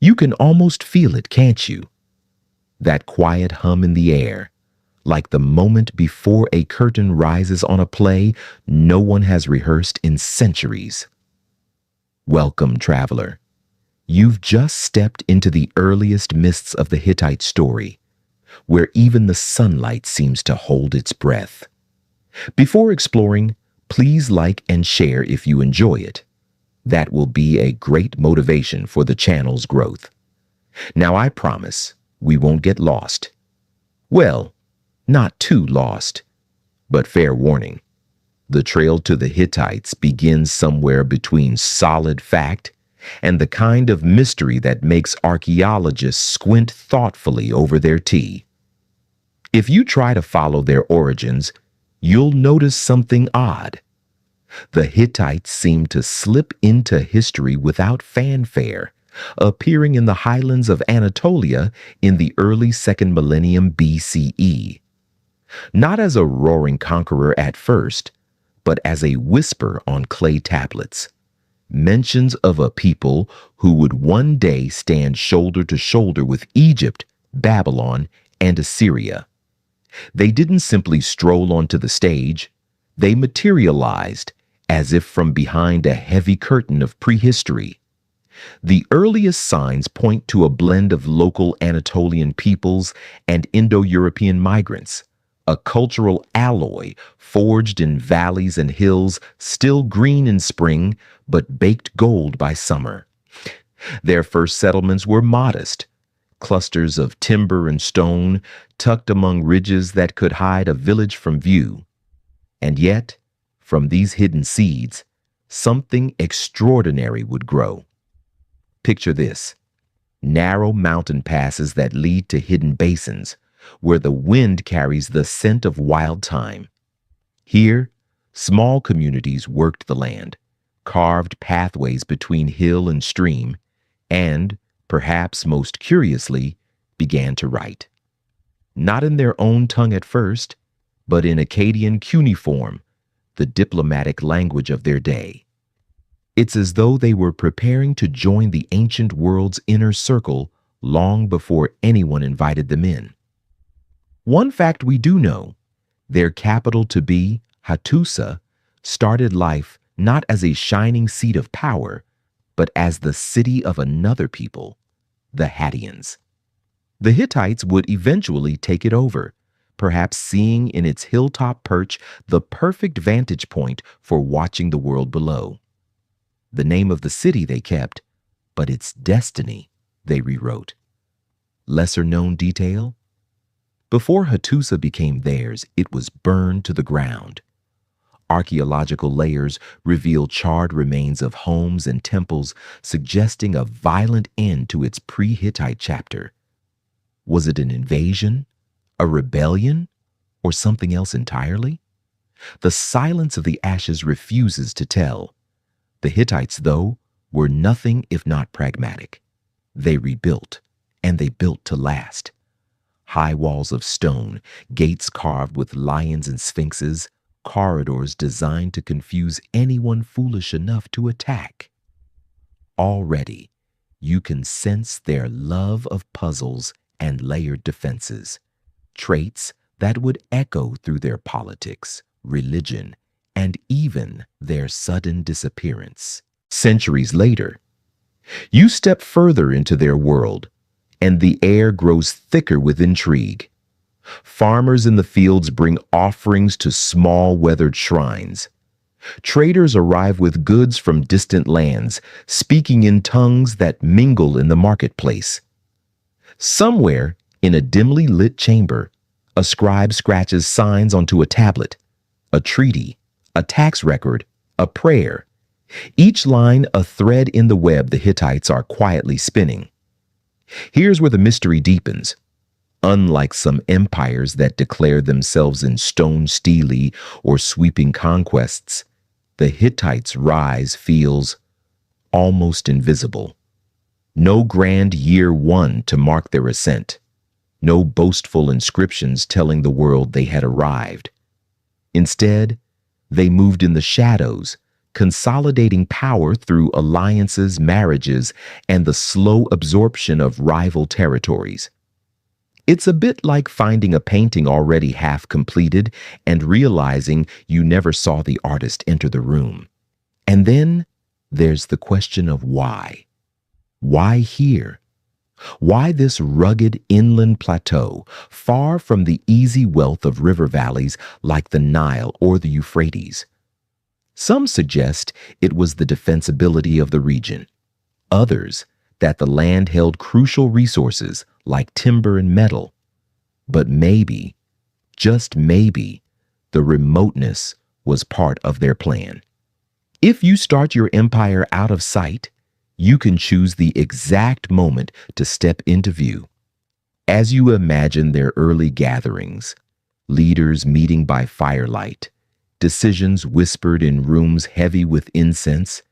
You can almost feel it, can't you? That quiet hum in the air, like the moment before a curtain rises on a play no one has rehearsed in centuries. Welcome, traveler. You've just stepped into the earliest mists of the Hittite story, where even the sunlight seems to hold its breath. Before exploring, please like and share if you enjoy it. That will be a great motivation for the channel's growth. Now, I promise we won't get lost. Well, not too lost, but fair warning. The trail to the Hittites begins somewhere between solid fact and the kind of mystery that makes archaeologists squint thoughtfully over their tea. If you try to follow their origins, you'll notice something odd. The Hittites seem to slip into history without fanfare, appearing in the highlands of Anatolia in the early 2nd millennium BCE. Not as a roaring conqueror at first, but as a whisper on clay tablets. Mentions of a people who would one day stand shoulder to shoulder with Egypt, Babylon, and Assyria. They didn't simply stroll onto the stage, they materialized as if from behind a heavy curtain of prehistory. The earliest signs point to a blend of local Anatolian peoples and Indo-European migrants, a cultural alloy forged in valleys and hills still green in spring but baked gold by summer. Their first settlements were modest, clusters of timber and stone tucked among ridges that could hide a village from view. And yet, from these hidden seeds, something extraordinary would grow. Picture this: narrow mountain passes that lead to hidden basins, where the wind carries the scent of wild thyme. Here, small communities worked the land, carved pathways between hill and stream, and, perhaps most curiously, began to write. Not in their own tongue at first, but in Akkadian cuneiform, the diplomatic language of their day. It's as though they were preparing to join the ancient world's inner circle long before anyone invited them in. One fact we do know: their capital to be, Hattusa, started life not as a shining seat of power, but as the city of another people, the Hattians. The Hittites would eventually take it over, perhaps seeing in its hilltop perch the perfect vantage point for watching the world below. The name of the city they kept, but its destiny they rewrote. Lesser known detail? Before Hattusa became theirs, it was burned to the ground. Archaeological layers reveal charred remains of homes and temples, suggesting a violent end to its pre-Hittite chapter. Was it an invasion, a rebellion, or something else entirely? The silence of the ashes refuses to tell. The Hittites, though, were nothing if not pragmatic. They rebuilt, and they built to last. High walls of stone, gates carved with lions and sphinxes, corridors designed to confuse anyone foolish enough to attack. Already, you can sense their love of puzzles and layered defenses, traits that would echo through their politics, religion, and even their sudden disappearance. Centuries later, you step further into their world, and the air grows thicker with intrigue. Farmers in the fields bring offerings to small weathered shrines. Traders arrive with goods from distant lands, speaking in tongues that mingle in the marketplace. Somewhere, in a dimly lit chamber, a scribe scratches signs onto a tablet, a treaty, a tax record, a prayer. Each line a thread in the web the Hittites are quietly spinning. Here's where the mystery deepens. Unlike some empires that declare themselves in stone stele or sweeping conquests, the Hittites' rise feels almost invisible. No grand year one to mark their ascent. No boastful inscriptions telling the world they had arrived. Instead, they moved in the shadows, consolidating power through alliances, marriages, and the slow absorption of rival territories. It's a bit like finding a painting already half completed and realizing you never saw the artist enter the room. And then there's the question of why. Why here? Why this rugged inland plateau, far from the easy wealth of river valleys like the Nile or the Euphrates? Some suggest it was the defensibility of the region. Others, that the land held crucial resources like timber and metal. But maybe, just maybe, the remoteness was part of their plan. If you start your empire out of sight, you can choose the exact moment to step into view. As you imagine their early gatherings, leaders meeting by firelight, decisions whispered in rooms heavy with incense,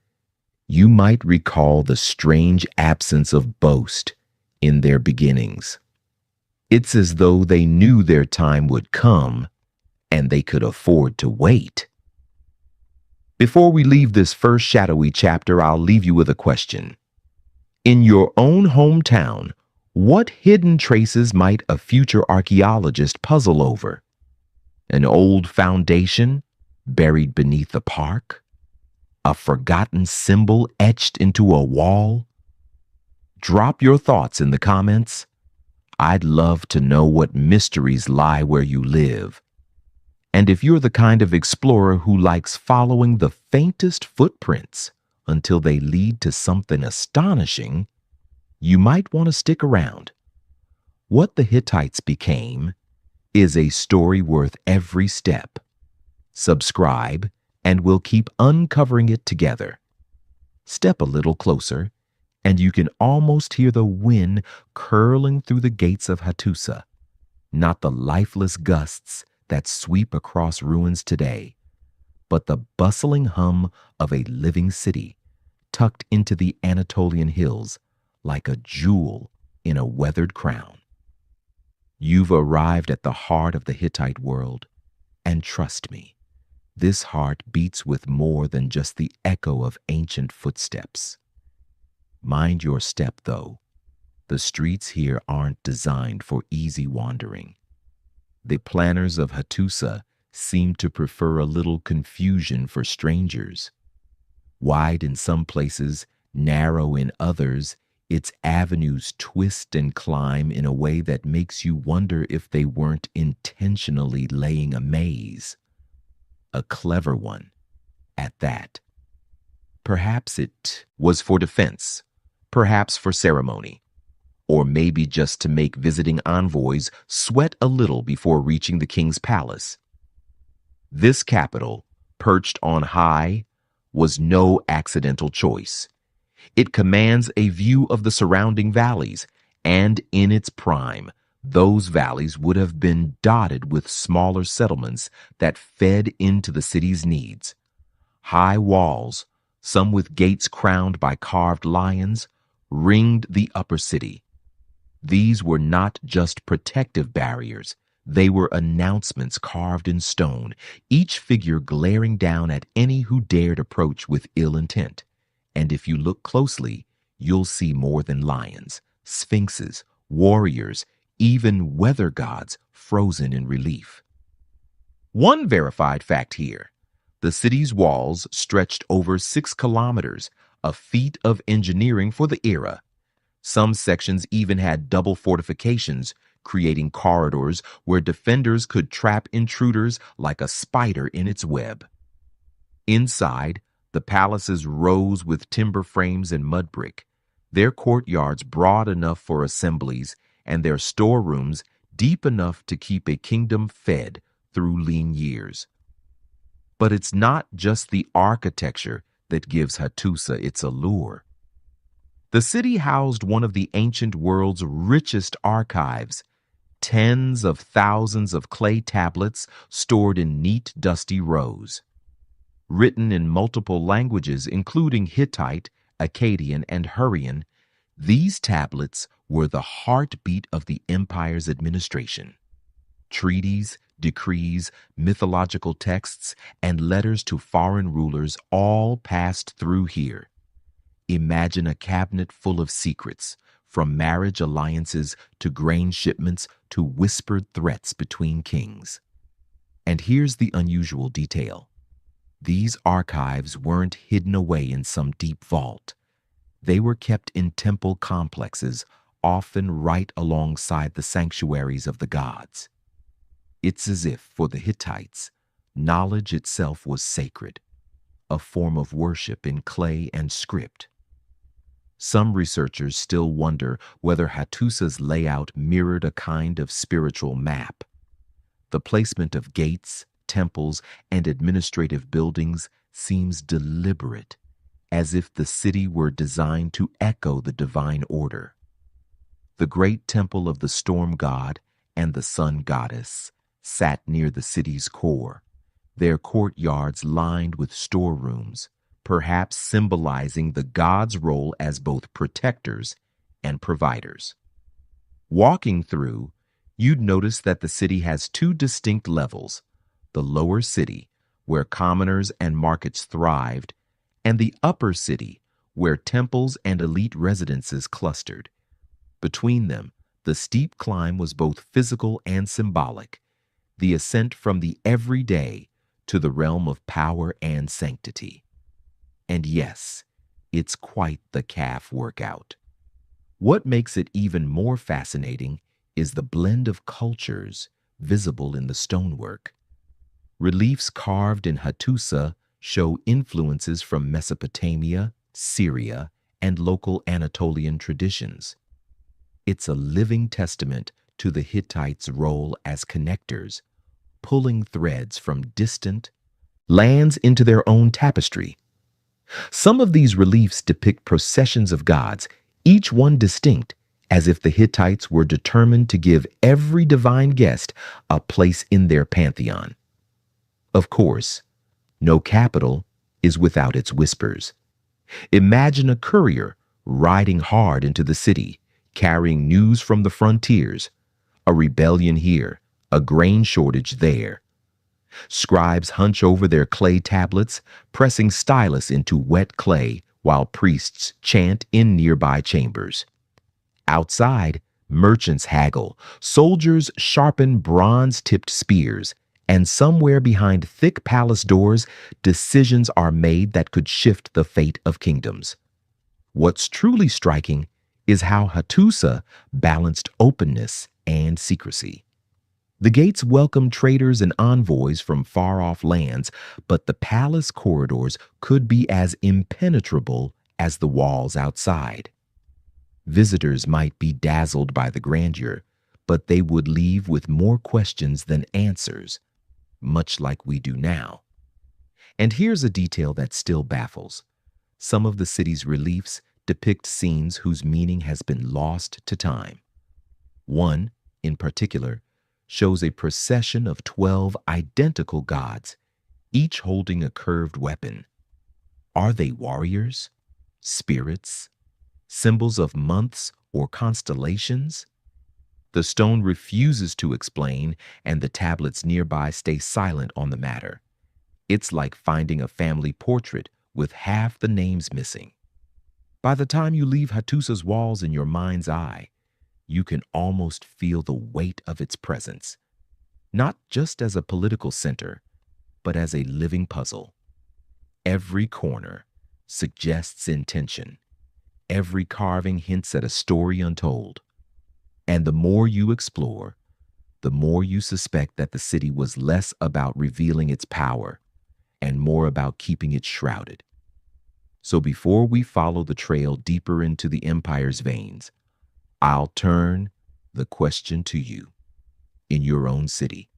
you might recall the strange absence of boast in their beginnings. It's as though they knew their time would come and they could afford to wait. Before we leave this first shadowy chapter, I'll leave you with a question. In your own hometown, what hidden traces might a future archaeologist puzzle over? An old foundation buried beneath a park? A forgotten symbol etched into a wall? Drop your thoughts in the comments. I'd love to know what mysteries lie where you live. And if you're the kind of explorer who likes following the faintest footprints until they lead to something astonishing, you might want to stick around. What the Hittites became is a story worth every step. Subscribe, and we'll keep uncovering it together. Step a little closer, and you can almost hear the wind curling through the gates of Hattusa, not the lifeless gusts that sweep across ruins today, but the bustling hum of a living city tucked into the Anatolian hills like a jewel in a weathered crown. You've arrived at the heart of the Hittite world, and trust me, this heart beats with more than just the echo of ancient footsteps. Mind your step, though. The streets here aren't designed for easy wandering. The planners of Hattusa seem to prefer a little confusion for strangers. Wide in some places, narrow in others, its avenues twist and climb in a way that makes you wonder if they weren't intentionally laying a maze. A clever one, at that. Perhaps it was for defense, perhaps for ceremony, or maybe just to make visiting envoys sweat a little before reaching the king's palace. This capital, perched on high, was no accidental choice. It commands a view of the surrounding valleys, and in its prime, those valleys would have been dotted with smaller settlements that fed into the city's needs. High walls, some with gates crowned by carved lions, ringed the upper city. These were not just protective barriers, they were announcements carved in stone, each figure glaring down at any who dared approach with ill intent. And if you look closely, you'll see more than lions, sphinxes, warriors, even weather gods frozen in relief. One verified fact here: the city's walls stretched over 6 kilometers, a feat of engineering for the era. Some sections even had double fortifications, creating corridors where defenders could trap intruders like a spider in its web. Inside, the palaces rose with timber frames and mud brick, their courtyards broad enough for assemblies, and their storerooms deep enough to keep a kingdom fed through lean years. But it's not just the architecture that gives Hattusa its allure. The city housed one of the ancient world's richest archives, tens of thousands of clay tablets stored in neat, dusty rows. Written in multiple languages, including Hittite, Akkadian, and Hurrian, these tablets were the heartbeat of the empire's administration. Treaties, decrees, mythological texts, and letters to foreign rulers all passed through here. Imagine a cabinet full of secrets, from marriage alliances to grain shipments to whispered threats between kings. And here's the unusual detail. These archives weren't hidden away in some deep vault. They were kept in temple complexes, often right alongside the sanctuaries of the gods. It's as if, for the Hittites, knowledge itself was sacred, a form of worship in clay and script. Some researchers still wonder whether Hattusa's layout mirrored a kind of spiritual map. The placement of gates, temples, and administrative buildings seems deliberate, as if the city were designed to echo the divine order. The great temple of the storm god and the sun goddess sat near the city's core, their courtyards lined with storerooms, perhaps symbolizing the gods' role as both protectors and providers. Walking through, you'd notice that the city has two distinct levels: the lower city, where commoners and markets thrived, and the upper city, where temples and elite residences clustered. Between them, the steep climb was both physical and symbolic, the ascent from the everyday to the realm of power and sanctity. And yes, it's quite the calf workout. What makes it even more fascinating is the blend of cultures visible in the stonework. Reliefs carved in Hattusa show influences from Mesopotamia, Syria, and local Anatolian traditions. It's a living testament to the Hittites' role as connectors, pulling threads from distant lands into their own tapestry. Some of these reliefs depict processions of gods, each one distinct, as if the Hittites were determined to give every divine guest a place in their pantheon. Of course, no capital is without its whispers. Imagine a courier riding hard into the city, carrying news from the frontiers, a rebellion here, a grain shortage there. Scribes hunch over their clay tablets, pressing stylus into wet clay while priests chant in nearby chambers. Outside, merchants haggle, soldiers sharpen bronze-tipped spears, and somewhere behind thick palace doors, decisions are made that could shift the fate of kingdoms. What's truly striking is how Hattusa balanced openness and secrecy. The gates welcomed traders and envoys from far-off lands, but the palace corridors could be as impenetrable as the walls outside. Visitors might be dazzled by the grandeur, but they would leave with more questions than answers, much like we do now. And here's a detail that still baffles. Some of the city's reliefs depict scenes whose meaning has been lost to time. One, in particular, shows a procession of 12 identical gods, each holding a curved weapon. Are they warriors, spirits, symbols of months or constellations? The stone refuses to explain, and the tablets nearby stay silent on the matter. It's like finding a family portrait with half the names missing. By the time you leave Hattusa's walls in your mind's eye, you can almost feel the weight of its presence, not just as a political center, but as a living puzzle. Every corner suggests intention. Every carving hints at a story untold. And the more you explore, the more you suspect that the city was less about revealing its power and more about keeping it shrouded. So before we follow the trail deeper into the empire's veins, I'll turn the question to you. In your own city,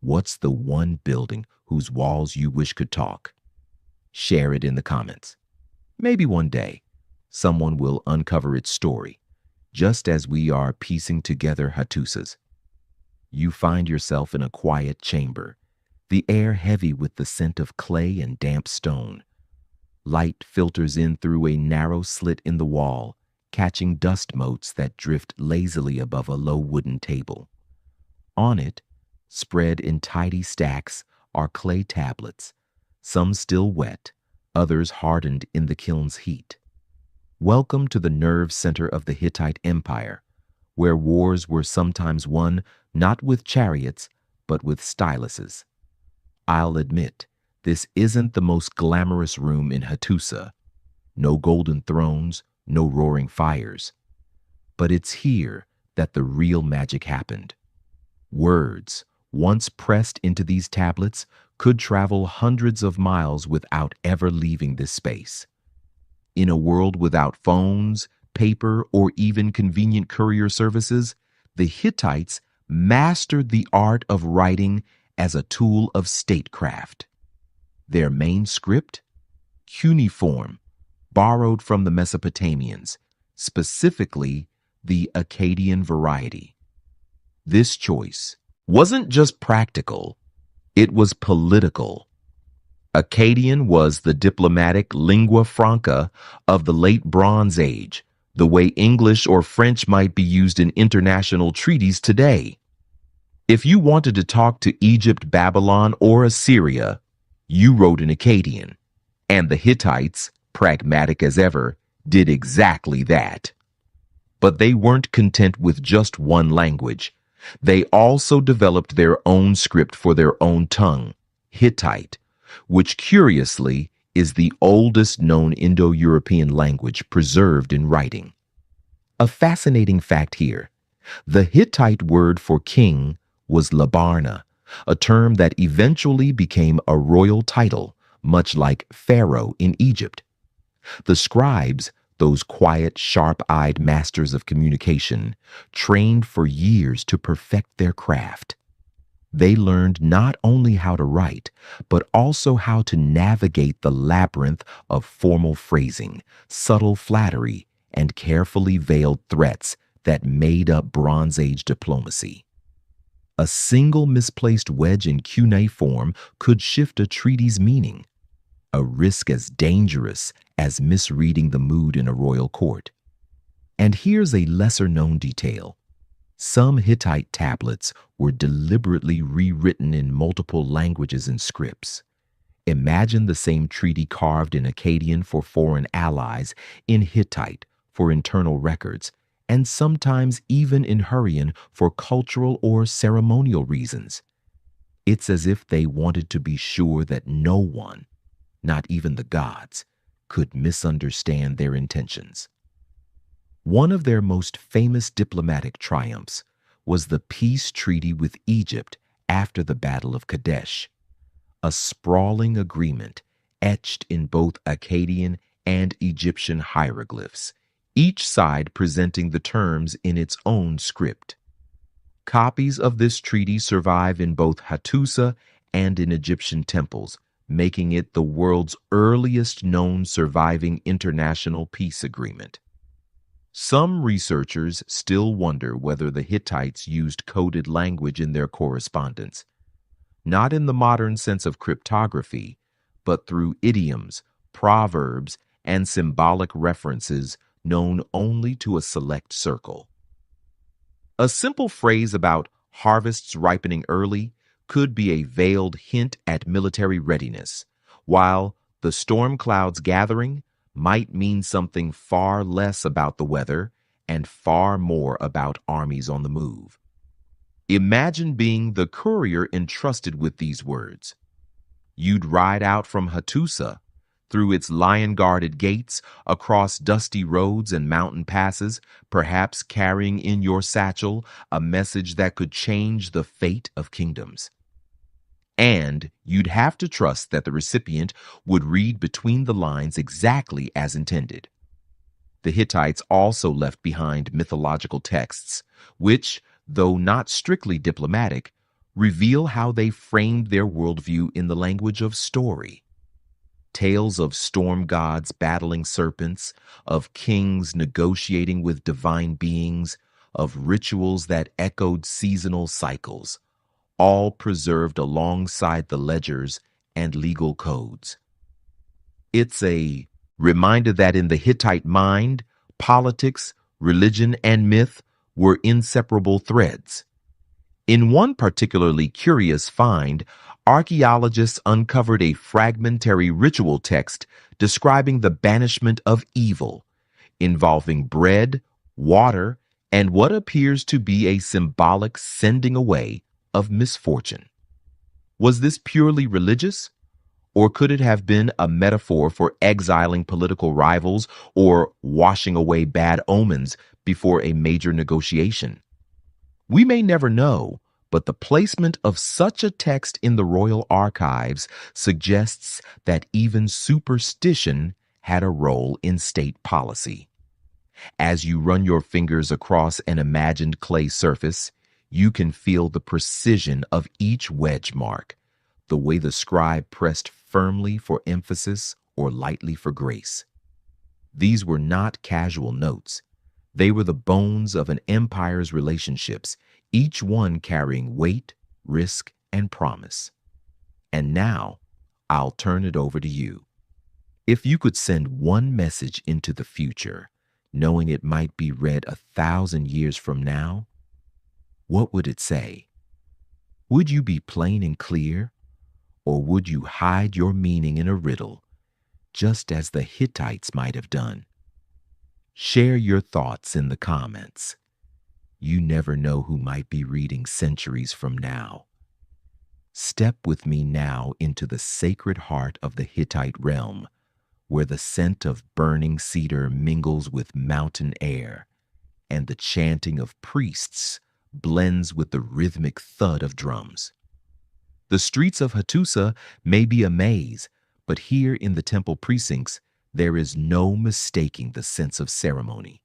what's the one building whose walls you wish could talk? Share it in the comments. Maybe one day, someone will uncover its story, just as we are piecing together Hattusa's. You find yourself in a quiet chamber, the air heavy with the scent of clay and damp stone. Light filters in through a narrow slit in the wall, catching dust motes that drift lazily above a low wooden table. On it, Spread in tidy stacks are clay tablets, some still wet, others hardened in the kiln's heat. Welcome to the nerve center of the Hittite Empire, where wars were sometimes won not with chariots, but with styluses. I'll admit, this isn't the most glamorous room in Hattusa. No golden thrones, no roaring fires. But it's here that the real magic happened. Words, once pressed into these tablets, could travel hundreds of miles without ever leaving this space. In a world without phones, paper, or even convenient courier services, the Hittites mastered the art of writing as a tool of statecraft. Their main script? Cuneiform, borrowed from the Mesopotamians, specifically the Akkadian variety. This choice wasn't just practical, it was political. Akkadian was the diplomatic lingua franca of the late Bronze Age, the way English or French might be used in international treaties today. If you wanted to talk to Egypt, Babylon, or Assyria, you wrote in Akkadian, and the Hittites, pragmatic as ever, did exactly that. But they weren't content with just one language. They also developed their own script for their own tongue, Hittite, which curiously is the oldest known Indo-European language preserved in writing. A fascinating fact here: the Hittite word for king was Labarna, a term that eventually became a royal title, much like Pharaoh in Egypt. The scribes, those quiet, sharp-eyed masters of communication, trained for years to perfect their craft. They learned not only how to write, but also how to navigate the labyrinth of formal phrasing, subtle flattery, and carefully veiled threats that made up Bronze Age diplomacy. A single misplaced wedge in cuneiform could shift a treaty's meaning, a risk as dangerous as misreading the mood in a royal court. And here's a lesser-known detail. Some Hittite tablets were deliberately rewritten in multiple languages and scripts. Imagine the same treaty carved in Akkadian for foreign allies, in Hittite for internal records, and sometimes even in Hurrian for cultural or ceremonial reasons. It's as if they wanted to be sure that no one, not even the gods, could misunderstand their intentions. One of their most famous diplomatic triumphs was the peace treaty with Egypt after the Battle of Kadesh, a sprawling agreement etched in both Akkadian and Egyptian hieroglyphs, each side presenting the terms in its own script. Copies of this treaty survive in both Hattusa and in Egyptian temples, making it the world's earliest known surviving international peace agreement. Some researchers still wonder whether the Hittites used coded language in their correspondence, not in the modern sense of cryptography, but through idioms, proverbs, and symbolic references known only to a select circle. A simple phrase about harvests ripening early could be a veiled hint at military readiness, while the storm clouds gathering might mean something far less about the weather and far more about armies on the move. Imagine being the courier entrusted with these words. You'd ride out from Hattusa, through its lion-guarded gates, across dusty roads and mountain passes, perhaps carrying in your satchel a message that could change the fate of kingdoms. And you'd have to trust that the recipient would read between the lines exactly as intended. The Hittites also left behind mythological texts, which, though not strictly diplomatic, reveal how they framed their worldview in the language of story. Tales of storm gods battling serpents, of kings negotiating with divine beings, of rituals that echoed seasonal cycles, all preserved alongside the ledgers and legal codes. It's a reminder that in the Hittite mind, politics, religion, and myth were inseparable threads. In one particularly curious find, archaeologists uncovered a fragmentary ritual text describing the banishment of evil, involving bread, water, and what appears to be a symbolic sending away of misfortune. Was this purely religious? Or could it have been a metaphor for exiling political rivals or washing away bad omens before a major negotiation? We may never know, but the placement of such a text in the royal archives suggests that even superstition had a role in state policy. As you run your fingers across an imagined clay surface, you can feel the precision of each wedge mark, the way the scribe pressed firmly for emphasis or lightly for grace. These were not casual notes. They were the bones of an empire's relationships, each one carrying weight, risk, and promise. And now, I'll turn it over to you. If you could send one message into the future, knowing it might be read 1,000 years from now, what would it say? Would you be plain and clear, or would you hide your meaning in a riddle, just as the Hittites might have done? Share your thoughts in the comments. You never know who might be reading centuries from now. Step with me now into the sacred heart of the Hittite realm, where the scent of burning cedar mingles with mountain air, and the chanting of priests blends with the rhythmic thud of drums. The streets of Hattusa may be a maze, but here in the temple precincts, there is no mistaking the sense of ceremony,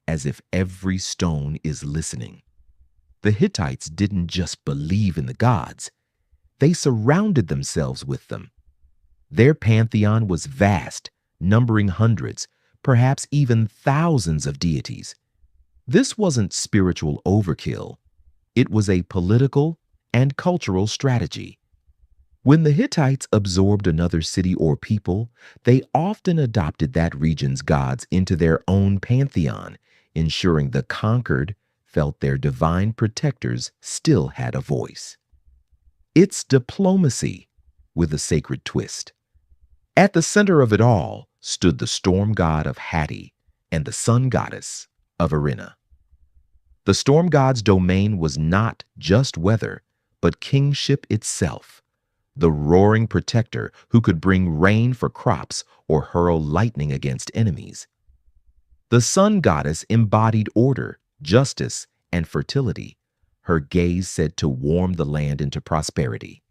as if every stone is listening. The Hittites didn't just believe in the gods, they surrounded themselves with them. Their pantheon was vast, numbering hundreds, perhaps even thousands of deities. This wasn't spiritual overkill. It was a political and cultural strategy. When the Hittites absorbed another city or people, they often adopted that region's gods into their own pantheon, ensuring the conquered felt their divine protectors still had a voice. It's diplomacy with a sacred twist. At the center of it all stood the storm god of Hatti and the sun goddess of Irina. The storm god's domain was not just weather, but kingship itself, the roaring protector who could bring rain for crops or hurl lightning against enemies. The sun goddess embodied order, justice, and fertility, her gaze said to warm the land into prosperity.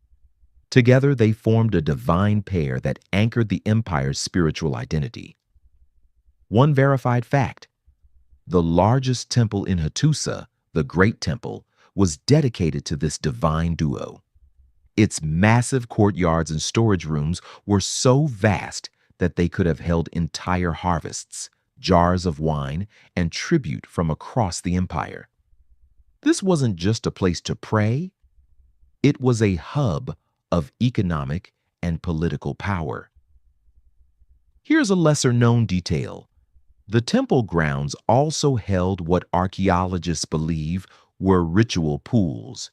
Together they formed a divine pair that anchored the empire's spiritual identity. One verified fact: the largest temple in Hattusa, the Great Temple, was dedicated to this divine duo. Its massive courtyards and storage rooms were so vast that they could have held entire harvests, jars of wine, and tribute from across the empire. This wasn't just a place to pray, it was a hub of economic and political power. Here's a lesser-known detail. The temple grounds also held what archaeologists believe were ritual pools,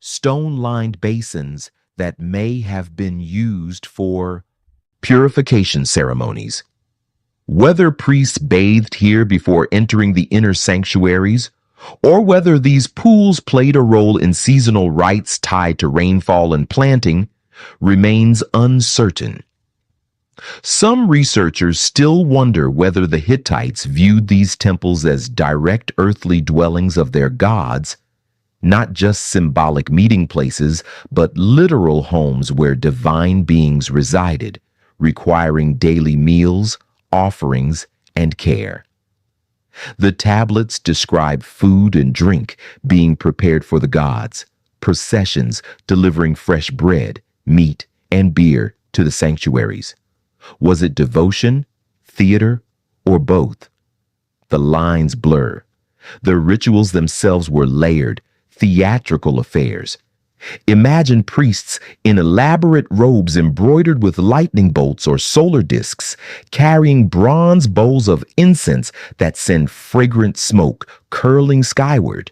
stone-lined basins that may have been used for purification ceremonies. Whether priests bathed here before entering the inner sanctuaries, or whether these pools played a role in seasonal rites tied to rainfall and planting, remains uncertain. Some researchers still wonder whether the Hittites viewed these temples as direct earthly dwellings of their gods, not just symbolic meeting places, but literal homes where divine beings resided, requiring daily meals, offerings, and care. The tablets describe food and drink being prepared for the gods, processions delivering fresh bread, meat, and beer to the sanctuaries. Was it devotion, theater, or both? The lines blur. The rituals themselves were layered, theatrical affairs. Imagine priests in elaborate robes embroidered with lightning bolts or solar discs, carrying bronze bowls of incense that send fragrant smoke curling skyward.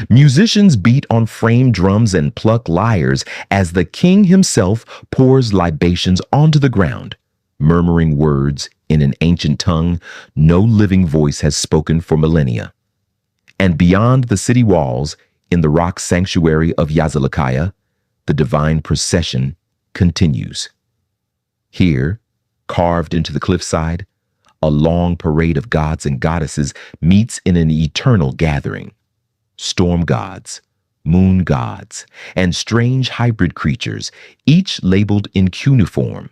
Musicians beat on frame drums and pluck lyres as the king himself pours libations onto the ground, murmuring words in an ancient tongue no living voice has spoken for millennia. And beyond the city walls, in the rock sanctuary of Yazilikaya, the divine procession continues. Here, carved into the cliffside, a long parade of gods and goddesses meets in an eternal gathering. Storm gods, moon gods, and strange hybrid creatures, each labeled in cuneiform.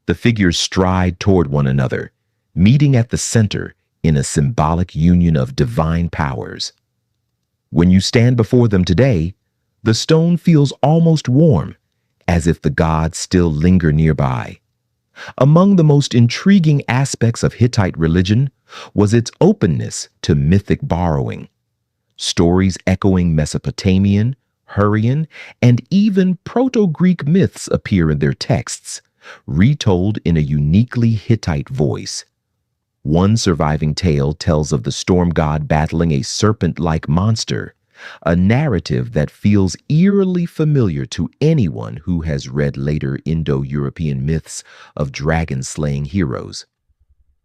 The figures stride toward one another, meeting at the center in a symbolic union of divine powers. When you stand before them today, the stone feels almost warm, as if the gods still linger nearby. Among the most intriguing aspects of Hittite religion was its openness to mythic borrowing. Stories echoing Mesopotamian, Hurrian, and even Proto-Greek myths appear in their texts, retold in a uniquely Hittite voice. One surviving tale tells of the storm god battling a serpent-like monster, a narrative that feels eerily familiar to anyone who has read later Indo-European myths of dragon-slaying heroes.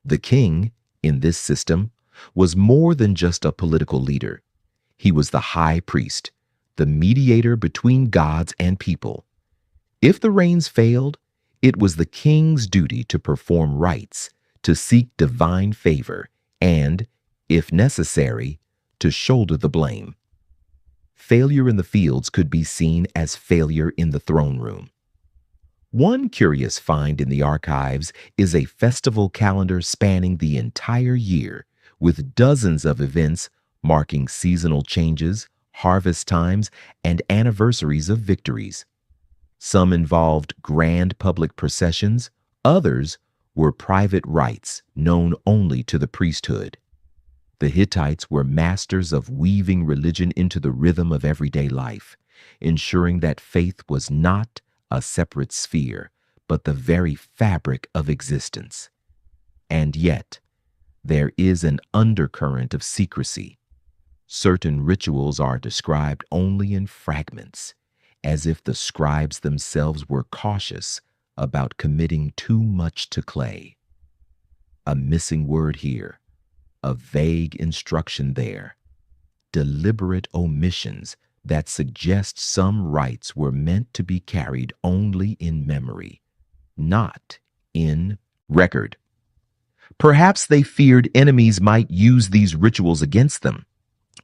The king, in this system, was more than just a political leader. He was the high priest, the mediator between gods and people. If the rains failed, it was the king's duty to perform rites, to seek divine favor, and, if necessary, to shoulder the blame. Failure in the fields could be seen as failure in the throne room. One curious find in the archives is a festival calendar spanning the entire year, with dozens of events marking seasonal changes, harvest times, and anniversaries of victories. Some involved grand public processions, others were private rites known only to the priesthood. The Hittites were masters of weaving religion into the rhythm of everyday life, ensuring that faith was not a separate sphere, but the very fabric of existence. And yet, there is an undercurrent of secrecy. Certain rituals are described only in fragments, as if the scribes themselves were cautious about committing too much to clay. A missing word here, a vague instruction there, deliberate omissions that suggest some rites were meant to be carried only in memory, not in record. Perhaps they feared enemies might use these rituals against them,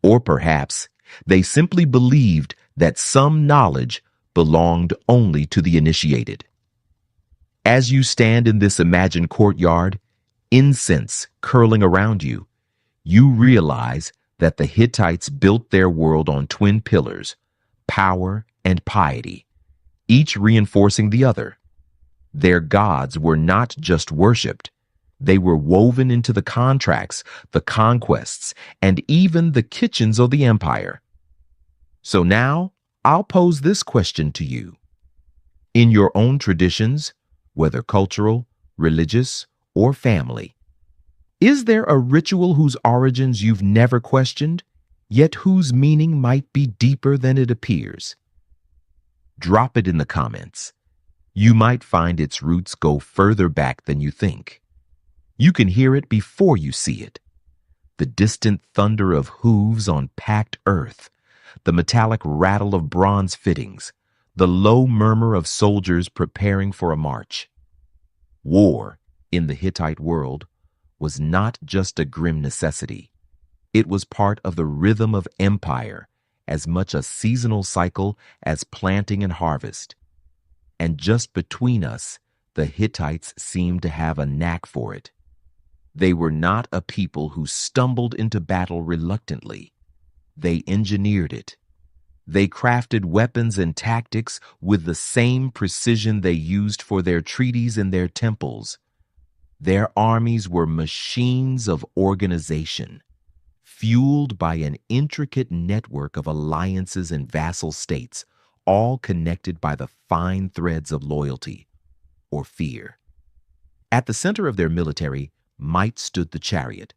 or perhaps they simply believed that some knowledge belonged only to the initiated. As you stand in this imagined courtyard, incense curling around you, you realize that the Hittites built their world on twin pillars, power and piety, each reinforcing the other. Their gods were not just worshipped, they were woven into the contracts, the conquests, and even the kitchens of the empire. So now, I'll pose this question to you. In your own traditions, whether cultural, religious, or family, is there a ritual whose origins you've never questioned, yet whose meaning might be deeper than it appears? Drop it in the comments. You might find its roots go further back than you think. You can hear it before you see it. The distant thunder of hooves on packed earth, the metallic rattle of bronze fittings, the low murmur of soldiers preparing for a march. War, in the Hittite world, was not just a grim necessity. It was part of the rhythm of empire, as much a seasonal cycle as planting and harvest. And just between us, the Hittites seemed to have a knack for it. They were not a people who stumbled into battle reluctantly. They engineered it. They crafted weapons and tactics with the same precision they used for their treaties and their temples. Their armies were machines of organization, fueled by an intricate network of alliances and vassal states, all connected by the fine threads of loyalty or fear. At the center of their military might stood the chariot,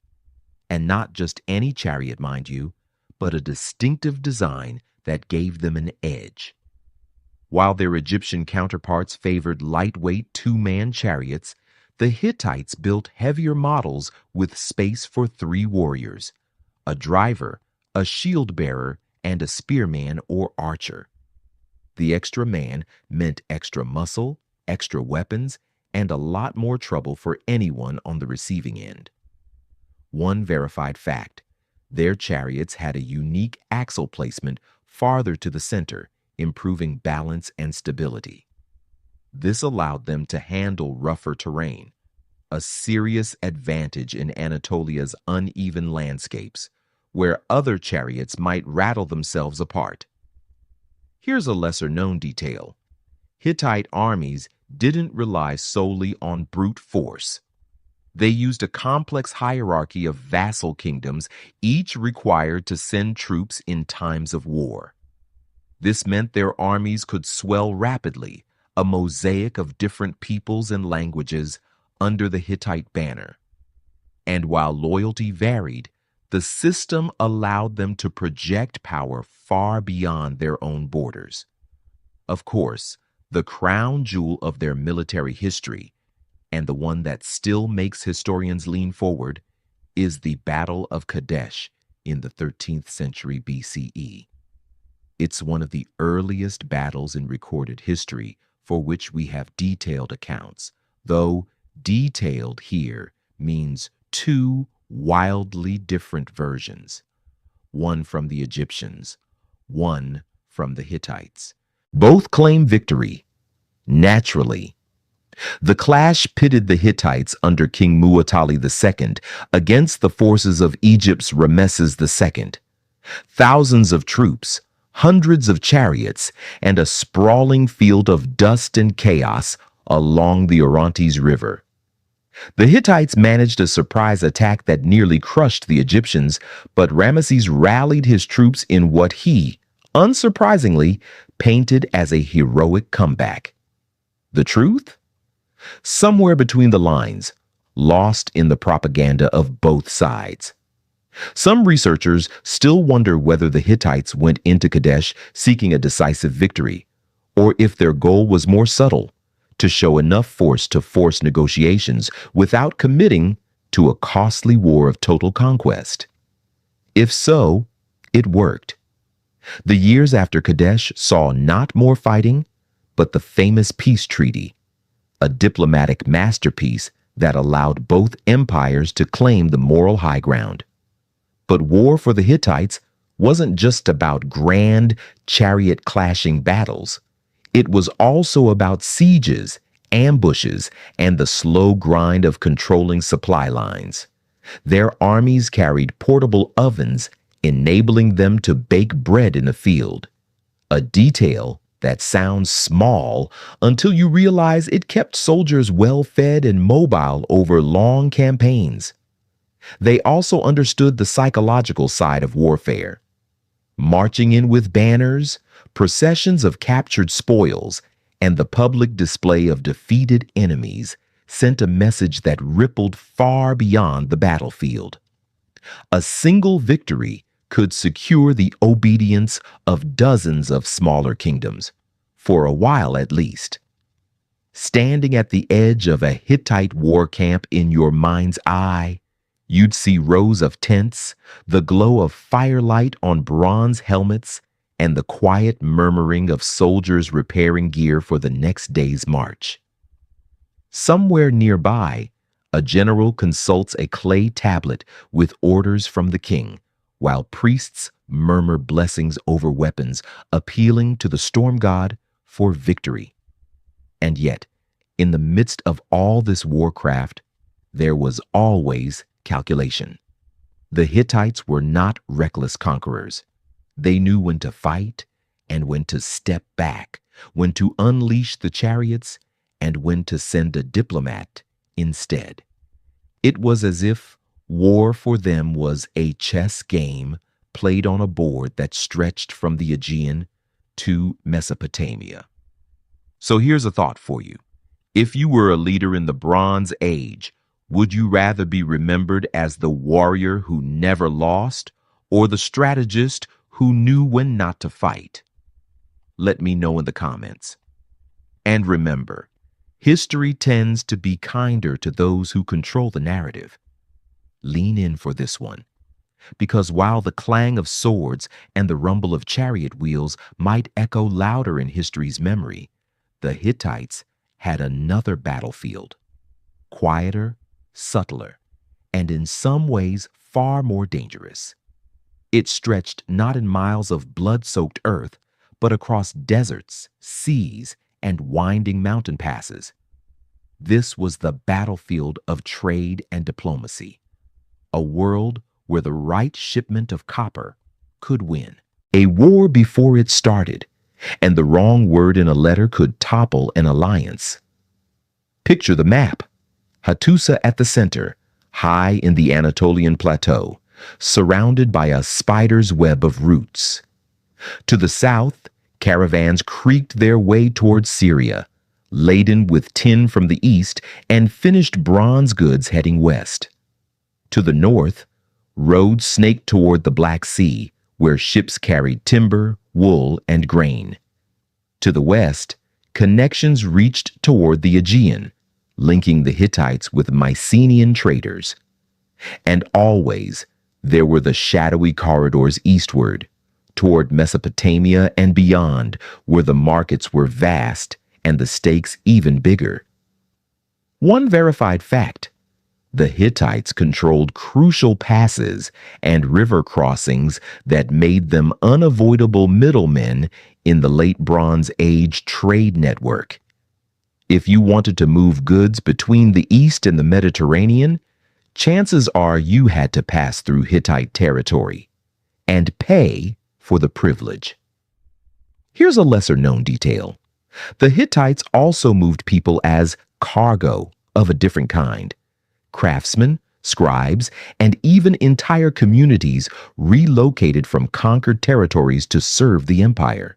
and not just any chariot, mind you, but a distinctive design that gave them an edge. While their Egyptian counterparts favored lightweight two-man chariots, the Hittites built heavier models with space for 3 warriors: a driver, a shield-bearer, and a spearman or archer. The extra man meant extra muscle, extra weapons, and a lot more trouble for anyone on the receiving end. One verified fact: their chariots had a unique axle placement farther to the center, improving balance and stability. This allowed them to handle rougher terrain, a serious advantage in Anatolia's uneven landscapes, where other chariots might rattle themselves apart. Here's a lesser-known detail. Hittite armies didn't rely solely on brute force. They used a complex hierarchy of vassal kingdoms, each required to send troops in times of war. This meant their armies could swell rapidly, a mosaic of different peoples and languages under the Hittite banner. And while loyalty varied, the system allowed them to project power far beyond their own borders. Of course, the crown jewel of their military history, and the one that still makes historians lean forward, is the Battle of Kadesh in the 13th century BCE. It's one of the earliest battles in recorded history for which we have detailed accounts, though detailed here means 2 wildly different versions, one from the Egyptians, one from the Hittites. Both claim victory. Naturally, the clash pitted the Hittites under King Muwatalli II against the forces of Egypt's Rameses II. Thousands of troops, hundreds of chariots, and a sprawling field of dust and chaos along the Orontes River. The Hittites managed a surprise attack that nearly crushed the Egyptians, but Ramesses rallied his troops in what he, unsurprisingly, painted as a heroic comeback. The truth? Somewhere between the lines, lost in the propaganda of both sides. Some researchers still wonder whether the Hittites went into Kadesh seeking a decisive victory, or if their goal was more subtle, to show enough force to force negotiations without committing to a costly war of total conquest. If so, it worked. The years after Kadesh saw not more fighting, but the famous peace treaty, a diplomatic masterpiece that allowed both empires to claim the moral high ground. But war for the Hittites wasn't just about grand, chariot-clashing battles. It was also about sieges, ambushes, and the slow grind of controlling supply lines. Their armies carried portable ovens, enabling them to bake bread in the field, a detail that sounds small until you realize it kept soldiers well-fed and mobile over long campaigns. They also understood the psychological side of warfare. Marching in with banners, processions of captured spoils, and the public display of defeated enemies sent a message that rippled far beyond the battlefield. A single victory could secure the obedience of dozens of smaller kingdoms, for a while at least. Standing at the edge of a Hittite war camp in your mind's eye, you'd see rows of tents, the glow of firelight on bronze helmets, and the quiet murmuring of soldiers repairing gear for the next day's march. Somewhere nearby, a general consults a clay tablet with orders from the king, while priests murmur blessings over weapons, appealing to the storm god for victory. And yet, in the midst of all this warcraft, there was always calculation. The Hittites were not reckless conquerors. They knew when to fight and when to step back, when to unleash the chariots and when to send a diplomat instead. It was as if war for them was a chess game played on a board that stretched from the Aegean to Mesopotamia. So here's a thought for you. If you were a leader in the Bronze Age, would you rather be remembered as the warrior who never lost or the strategist who knew when not to fight? Let me know in the comments. And remember, history tends to be kinder to those who control the narrative. Lean in for this one, because while the clang of swords and the rumble of chariot wheels might echo louder in history's memory, the Hittites had another battlefield, quieter, subtler, and in some ways far more dangerous. It stretched not in miles of blood-soaked earth, but across deserts, seas, and winding mountain passes. This was the battlefield of trade and diplomacy, a world where the right shipment of copper could win. A war before it started, and the wrong word in a letter could topple an alliance. Picture the map. Hattusa at the center, high in the Anatolian plateau, surrounded by a spider's web of roots. To the south, caravans creaked their way towards Syria, laden with tin from the east and finished bronze goods heading west. To the north, roads snaked toward the Black Sea, where ships carried timber, wool, and grain. To the west, connections reached toward the Aegean, linking the Hittites with Mycenaean traders. And always, there were the shadowy corridors eastward, toward Mesopotamia and beyond, where the markets were vast and the stakes even bigger. One verified fact: the Hittites controlled crucial passes and river crossings that made them unavoidable middlemen in the late Bronze Age trade network. If you wanted to move goods between the East and the Mediterranean, chances are you had to pass through Hittite territory and pay for the privilege. Here's a lesser-known detail. The Hittites also moved people as cargo of a different kind. Craftsmen, scribes, and even entire communities relocated from conquered territories to serve the empire.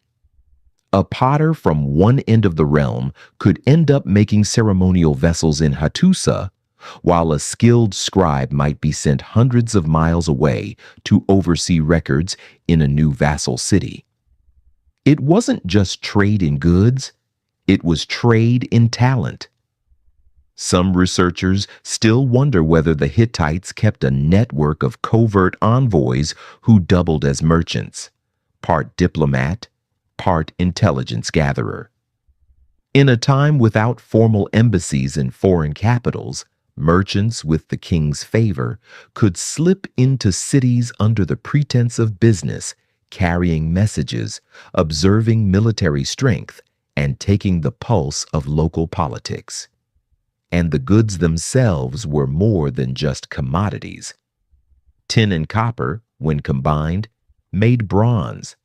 A potter from one end of the realm could end up making ceremonial vessels in Hattusa, while a skilled scribe might be sent hundreds of miles away to oversee records in a new vassal city. It wasn't just trade in goods, it was trade in talent. Some researchers still wonder whether the Hittites kept a network of covert envoys who doubled as merchants, part diplomat, part intelligence gatherer. In a time without formal embassies in foreign capitals, merchants with the king's favor could slip into cities under the pretense of business, carrying messages, observing military strength, and taking the pulse of local politics. And the goods themselves were more than just commodities. Tin and copper, when combined, made bronze,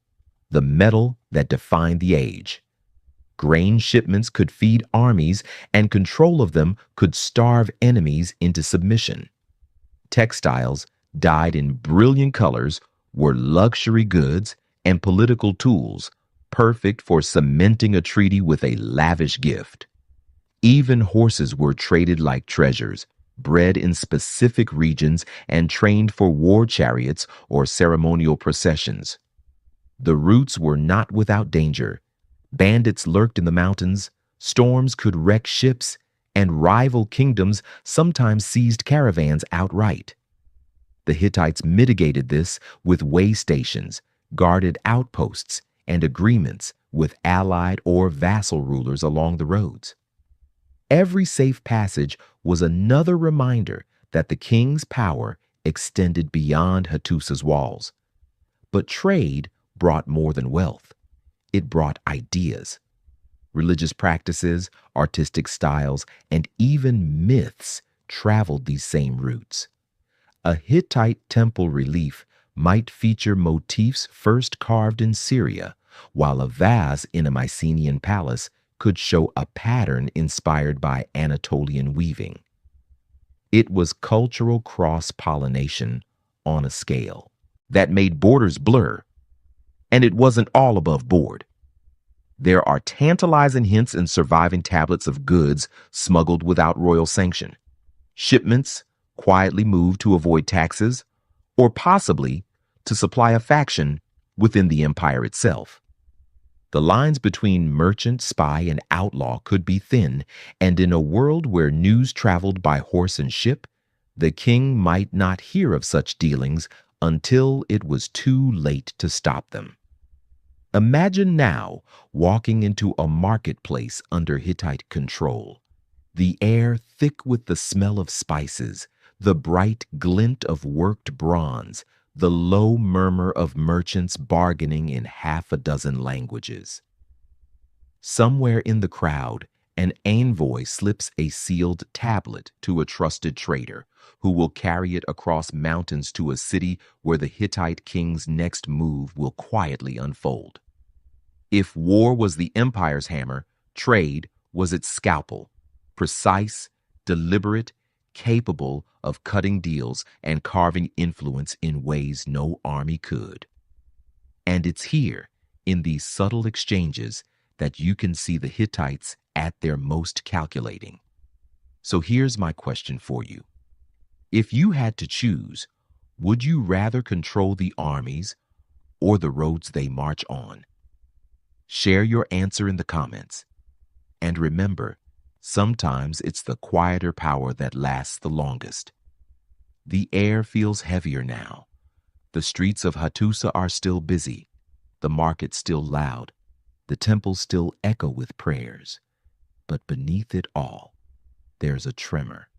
the metal that defined the age. Grain shipments could feed armies, and control of them could starve enemies into submission. Textiles, dyed in brilliant colors, were luxury goods and political tools, perfect for cementing a treaty with a lavish gift. Even horses were traded like treasures, bred in specific regions and trained for war chariots or ceremonial processions. The routes were not without danger. Bandits lurked in the mountains, storms could wreck ships, and rival kingdoms sometimes seized caravans outright. The Hittites mitigated this with way stations, guarded outposts, and agreements with allied or vassal rulers along the roads. Every safe passage was another reminder that the king's power extended beyond Hattusa's walls. But trade brought more than wealth. It brought ideas. Religious practices, artistic styles, and even myths traveled these same routes. A Hittite temple relief might feature motifs first carved in Syria, while a vase in a Mycenaean palace could show a pattern inspired by Anatolian weaving. It was cultural cross-pollination on a scale that made borders blur. And it wasn't all above board. There are tantalizing hints in surviving tablets of goods smuggled without royal sanction. Shipments quietly moved to avoid taxes, or possibly to supply a faction within the empire itself. The lines between merchant, spy, and outlaw could be thin, and in a world where news traveled by horse and ship, the king might not hear of such dealings until it was too late to stop them. Imagine now walking into a marketplace under Hittite control. The air thick with the smell of spices, the bright glint of worked bronze, the low murmur of merchants bargaining in half a dozen languages. Somewhere in the crowd, an envoy slips a sealed tablet to a trusted trader who will carry it across mountains to a city where the Hittite king's next move will quietly unfold. If war was the empire's hammer, trade was its scalpel, precise, deliberate, capable of cutting deals and carving influence in ways no army could. And it's here, in these subtle exchanges, that you can see the Hittites at their most calculating. So here's my question for you. If you had to choose, would you rather control the armies or the roads they march on? Share your answer in the comments. And remember, sometimes it's the quieter power that lasts the longest. The air feels heavier now. The streets of Hattusa are still busy, the market still loud, the temples still echo with prayers. But beneath it all, there's a tremor.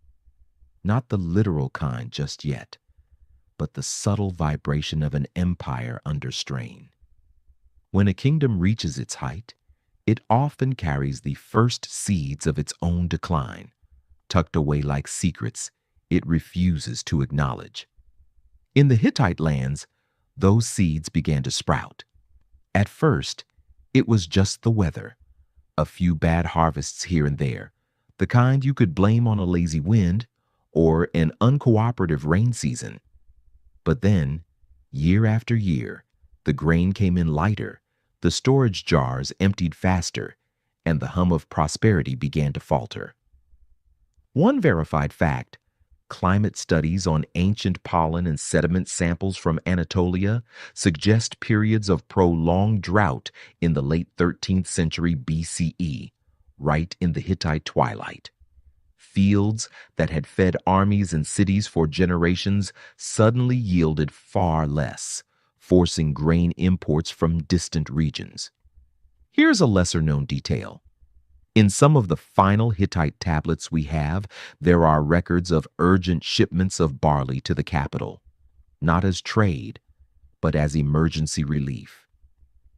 Not the literal kind just yet, but the subtle vibration of an empire under strain. When a kingdom reaches its height, it often carries the first seeds of its own decline, tucked away like secrets it refuses to acknowledge. In the Hittite lands, those seeds began to sprout. At first, it was just the weather, a few bad harvests here and there, the kind you could blame on a lazy wind or an uncooperative rain season. But then, year after year, the grain came in lighter, the storage jars emptied faster, and the hum of prosperity began to falter. One verified fact: climate studies on ancient pollen and sediment samples from Anatolia suggest periods of prolonged drought in the late 13th century BCE, right in the Hittite twilight. Fields that had fed armies and cities for generations suddenly yielded far less, forcing grain imports from distant regions. Here's a lesser-known detail. In some of the final Hittite tablets we have, there are records of urgent shipments of barley to the capital, not as trade, but as emergency relief.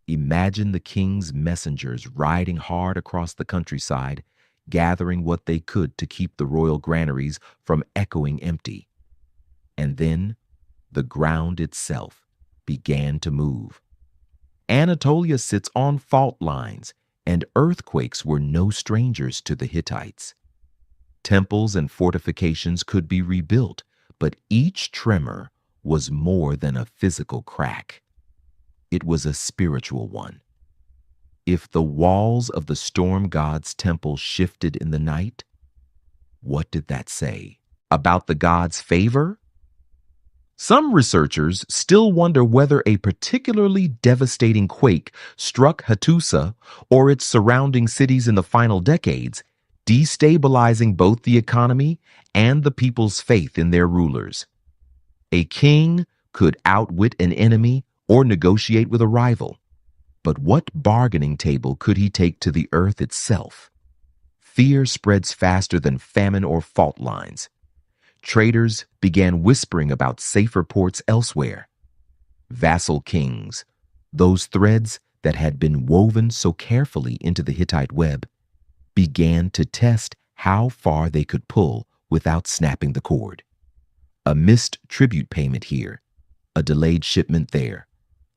Imagine the king's messengers riding hard across the countryside, gathering what they could to keep the royal granaries from echoing empty. And then the ground itself began to move. Anatolia sits on fault lines, and earthquakes were no strangers to the Hittites. Temples and fortifications could be rebuilt, but each tremor was more than a physical crack. It was a spiritual one. If the walls of the storm god's temple shifted in the night, what did that say about the god's favor? Some researchers still wonder whether a particularly devastating quake struck Hattusa or its surrounding cities in the final decades, destabilizing both the economy and the people's faith in their rulers. A king could outwit an enemy or negotiate with a rival, but what bargaining table could he take to the earth itself? Fear spreads faster than famine or fault lines. Traders began whispering about safer ports elsewhere. Vassal kings, those threads that had been woven so carefully into the Hittite web, began to test how far they could pull without snapping the cord. A missed tribute payment here, a delayed shipment there,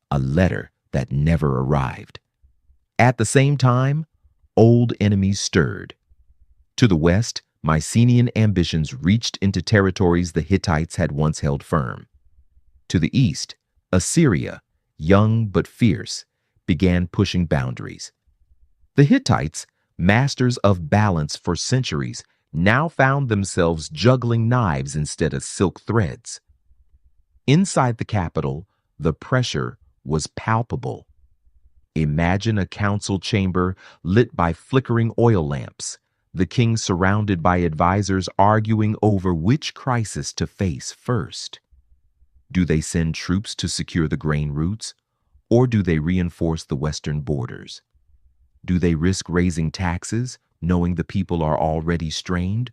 a letter that never arrived. At the same time, old enemies stirred. To the west, Mycenaean ambitions reached into territories the Hittites had once held firm. To the east, Assyria, young but fierce, began pushing boundaries. The Hittites, masters of balance for centuries, now found themselves juggling knives instead of silk threads. Inside the capital, The pressure was palpable. Imagine a council chamber lit by flickering oil lamps, the king surrounded by advisors arguing over which crisis to face first. Do they send troops to secure the grain routes, or do they reinforce the western borders? Do they risk raising taxes, knowing the people are already strained,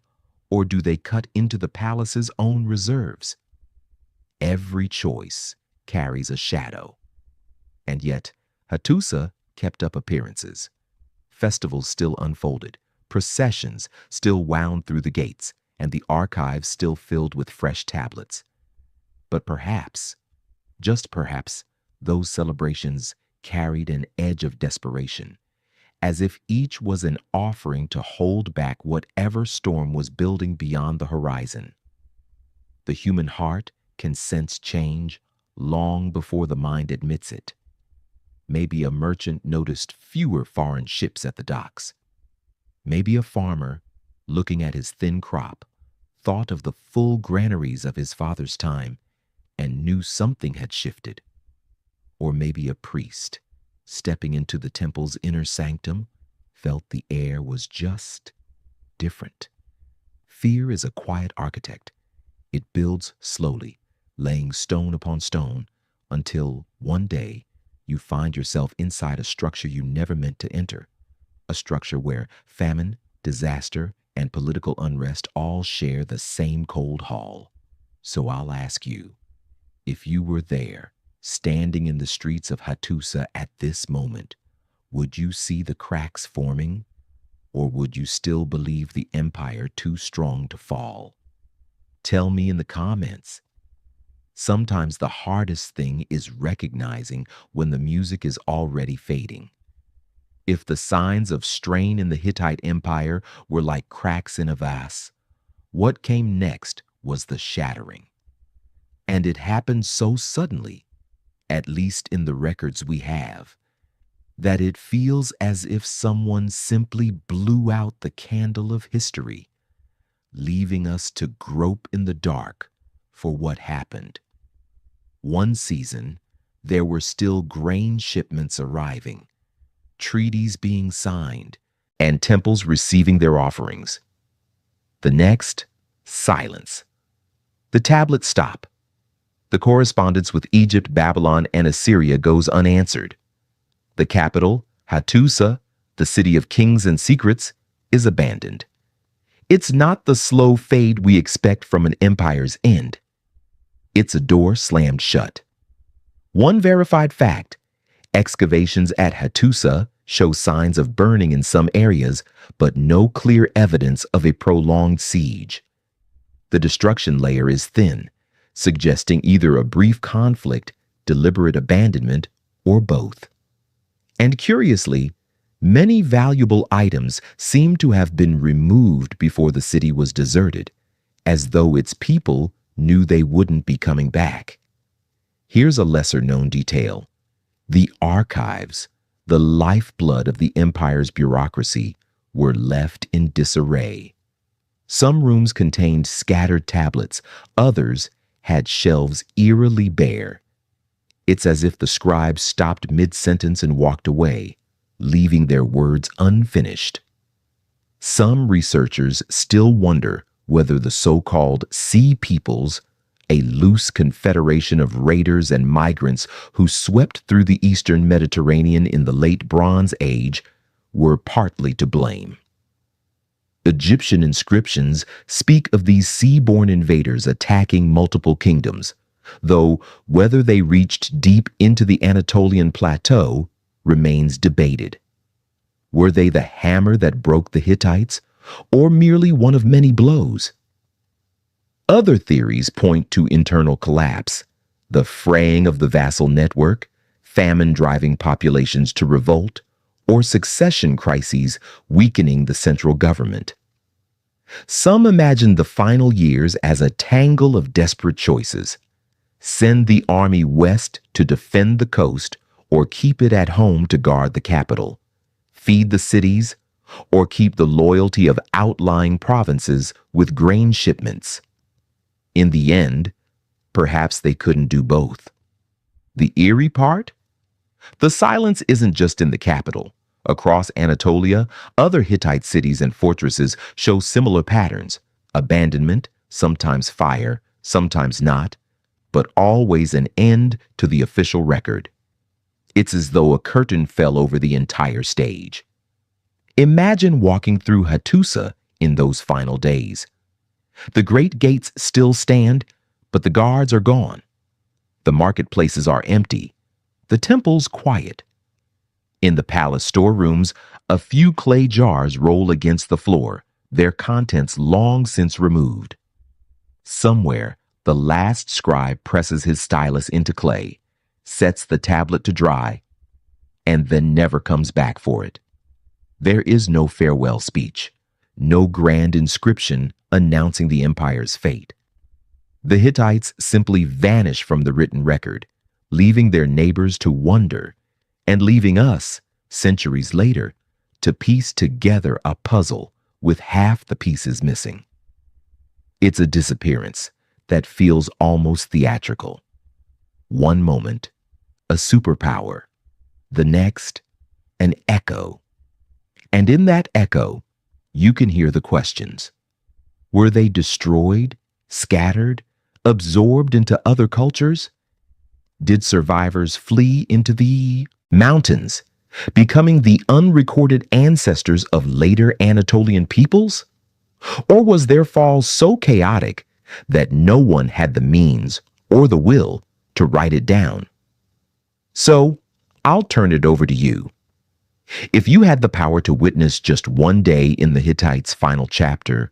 or do they cut into the palace's own reserves? Every choice carries a shadow. And yet, Hattusa kept up appearances. Festivals still unfolded, processions still wound through the gates, and the archives still filled with fresh tablets. But perhaps, just perhaps, those celebrations carried an edge of desperation, as if each was an offering to hold back whatever storm was building beyond the horizon. The human heart can sense change long before the mind admits it. Maybe a merchant noticed fewer foreign ships at the docks. Maybe a farmer, looking at his thin crop, thought of the full granaries of his father's time and knew something had shifted. Or maybe a priest, stepping into the temple's inner sanctum, felt the air was just different. Fear is a quiet architect. It builds slowly, laying stone upon stone, until one day you find yourself inside a structure you never meant to enter, a structure where famine, disaster, and political unrest all share the same cold hall. So I'll ask you, if you were there, standing in the streets of Hattusa at this moment, would you see the cracks forming, or would you still believe the empire too strong to fall? Tell me in the comments. Sometimes the hardest thing is recognizing when the music is already fading. If the signs of strain in the Hittite Empire were like cracks in a vase, what came next was the shattering. And it happened so suddenly, at least in the records we have, that it feels as if someone simply blew out the candle of history, leaving us to grope in the dark for what happened. One season, there were still grain shipments arriving, treaties being signed, and temples receiving their offerings. The next, silence. The tablets stop. The correspondence with Egypt, Babylon, and Assyria goes unanswered. The capital, Hattusa, the city of kings and secrets, is abandoned. It's not the slow fade we expect from an empire's end. It's a door slammed shut. One verified fact: excavations at Hattusa show signs of burning in some areas, but no clear evidence of a prolonged siege. The destruction layer is thin, suggesting either a brief conflict, deliberate abandonment, or both. And curiously, many valuable items seem to have been removed before the city was deserted, as though its people knew they wouldn't be coming back. Here's a lesser-known detail. The archives, the lifeblood of the empire's bureaucracy, were left in disarray. Some rooms contained scattered tablets, others had shelves eerily bare. It's as if the scribes stopped mid-sentence and walked away, leaving their words unfinished. Some researchers still wonder whether the so-called Sea Peoples, a loose confederation of raiders and migrants who swept through the eastern Mediterranean in the late Bronze Age, were partly to blame. Egyptian inscriptions speak of these sea-born invaders attacking multiple kingdoms, though whether they reached deep into the Anatolian plateau remains debated. Were they the hammer that broke the Hittites, or merely one of many blows? Other theories point to internal collapse, the fraying of the vassal network, famine driving populations to revolt, or succession crises weakening the central government. Some imagine the final years as a tangle of desperate choices. Send the army west to defend the coast, or keep it at home to guard the capital. Feed the cities, or keep the loyalty of outlying provinces with grain shipments. In the end, perhaps they couldn't do both. The eerie part? The silence isn't just in the capital. Across Anatolia, other Hittite cities and fortresses show similar patterns: abandonment, sometimes fire, sometimes not, but always an end to the official record. It's as though a curtain fell over the entire stage. Imagine walking through Hattusa in those final days. The great gates still stand, but the guards are gone. The marketplaces are empty, the temples quiet. In the palace storerooms, a few clay jars roll against the floor, their contents long since removed. Somewhere, the last scribe presses his stylus into clay, sets the tablet to dry, and then never comes back for it. There is no farewell speech, no grand inscription announcing the empire's fate. The Hittites simply vanish from the written record, leaving their neighbors to wonder, and leaving us, centuries later, to piece together a puzzle with half the pieces missing. It's a disappearance that feels almost theatrical. One moment, a superpower; the next, an echo. And in that echo, you can hear the questions. Were they destroyed, scattered, absorbed into other cultures? Did survivors flee into the mountains, becoming the unrecorded ancestors of later Anatolian peoples? Or was their fall so chaotic that no one had the means or the will to write it down? So, I'll turn it over to you. If you had the power to witness just one day in the Hittites' final chapter,